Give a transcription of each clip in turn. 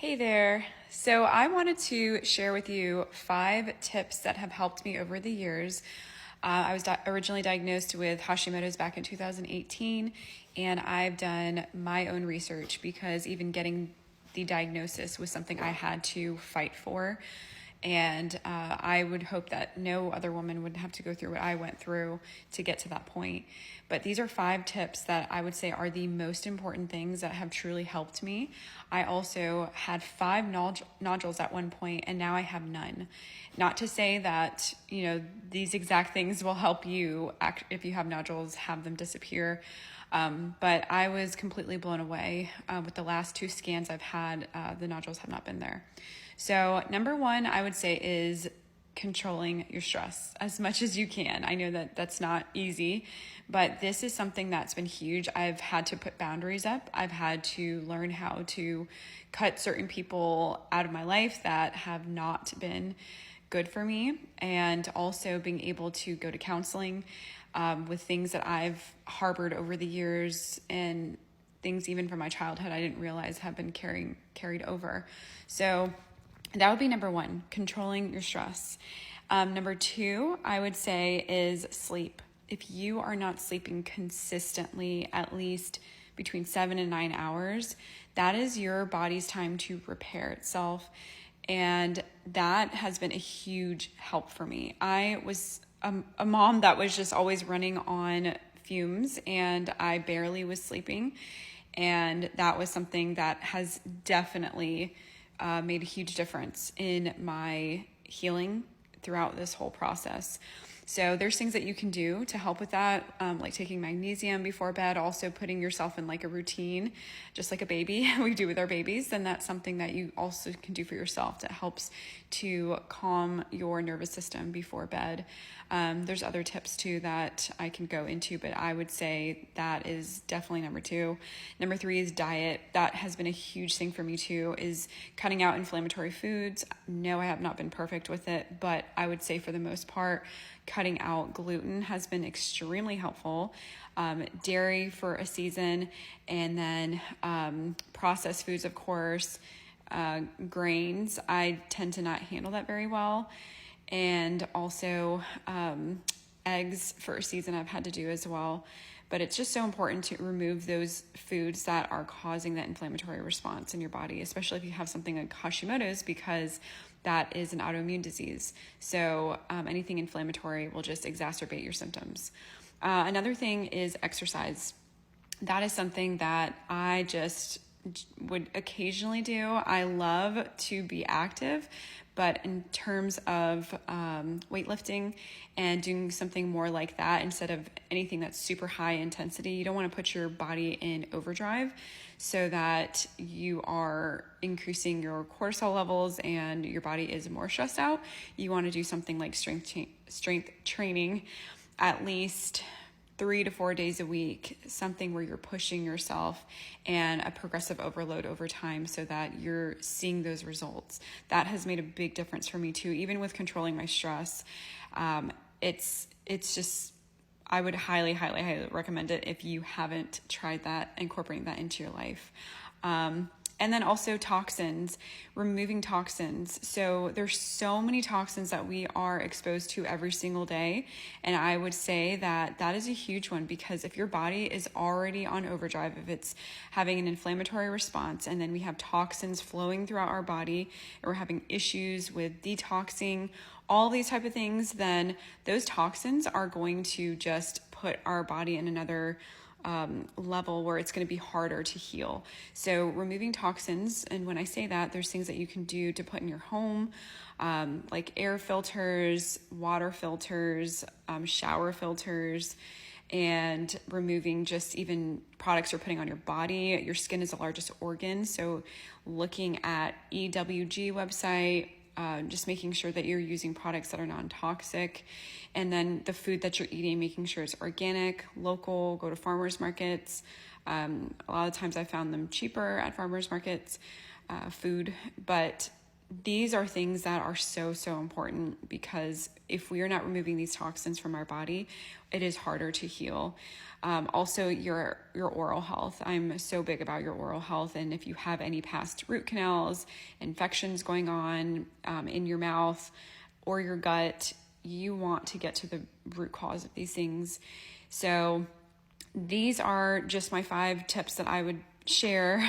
Hey there. So I wanted to share with you 5 tips that have helped me over the years. I was originally diagnosed with Hashimotos back in 2018, and I've done my own research because even getting the diagnosis was something I had to fight for. And I would hope that no other woman would have to go through what I went through to get to that point. But these are 5 tips that I would say are the most important things that have truly helped me. I also had 5 nodules at one point, and now I have none. Not to say that, these exact things will help you if you have nodules, have them disappear. But I was completely blown away with the last 2 scans I've had. The nodules have not been there. So number 1, I would say, is controlling your stress as much as you can. I know that that's not easy, but this is something that's been huge. I've had to put boundaries up. I've had to learn how to cut certain people out of my life that have not been good for me, and also being able to go to counseling with things that I've harbored over the years, and things even from my childhood I didn't realize have been carried over. So that would be number 1, controlling your stress. Number 2, I would say, is sleep. If you are not sleeping consistently, at least between 7 and 9 hours, that is your body's time to repair itself. And that has been a huge help for me. I was a mom that was just always running on fumes, and I barely was sleeping. And that was something that has definitely made a huge difference in my healing throughout this whole process. So there's things that you can do to help with that, like taking magnesium before bed, also putting yourself in like a routine, just like a baby we do with our babies. And that's something that you also can do for yourself that helps to calm your nervous system before bed. There's other tips too that I can go into, but I would say that is definitely number 2. Number 3 is diet. That has been a huge thing for me too, is cutting out inflammatory foods. No, I have not been perfect with it, but I would say for the most part, cutting out gluten has been extremely helpful. Dairy for a season, and then processed foods, of course. Grains, I tend to not handle that very well. And also eggs for a season I've had to do as well. But it's just so important to remove those foods that are causing that inflammatory response in your body, especially if you have something like Hashimoto's, because that is an autoimmune disease. So anything inflammatory will just exacerbate your symptoms. Another thing is exercise. That is something that I just would occasionally do. I love to be active, but in terms of weightlifting and doing something more like that instead of anything that's super high intensity, you don't want to put your body in overdrive so that you are increasing your cortisol levels and your body is more stressed out. You want to do something like strength training at least 3 to 4 days a week, something where you're pushing yourself and a progressive overload over time so that you're seeing those results. That has made a big difference for me too, even with controlling my stress. It's just, I would highly, highly, highly recommend it if you haven't tried that, incorporating that into your life. And then also toxins, removing toxins. So there's so many toxins that we are exposed to every single day. And I would say that that is a huge one, because if your body is already on overdrive, if it's having an inflammatory response, and then we have toxins flowing throughout our body, or we're having issues with detoxing, all these type of things, then those toxins are going to just put our body in another level where it's going to be harder to heal. So removing toxins, and when I say that, there's things that you can do to put in your home, like air filters, water filters, shower filters, and removing just even products you're putting on your body. Your skin is the largest organ, so looking at EWG website, just making sure that you're using products that are non-toxic. And then the food that you're eating, making sure it's organic, local, go to farmers markets. A lot of times I found them cheaper at farmers markets, food, but these are things that are so, so important, because if we are not removing these toxins from our body, it is harder to heal. Also, your oral health. I'm so big about your oral health. And if you have any past root canals, infections going on in your mouth or your gut, you want to get to the root cause of these things. So these are just my 5 tips that I would share.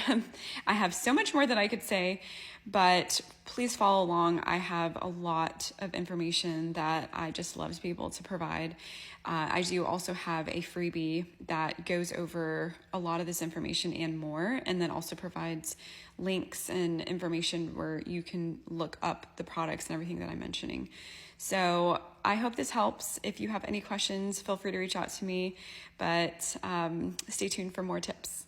I have so much more that I could say, but please follow along. I have a lot of information that I just love to be able to provide. I do also have a freebie that goes over a lot of this information and more, and then also provides links and information where you can look up the products and everything that I'm mentioning. So I hope this helps. If you have any questions, feel free to reach out to me, but stay tuned for more tips.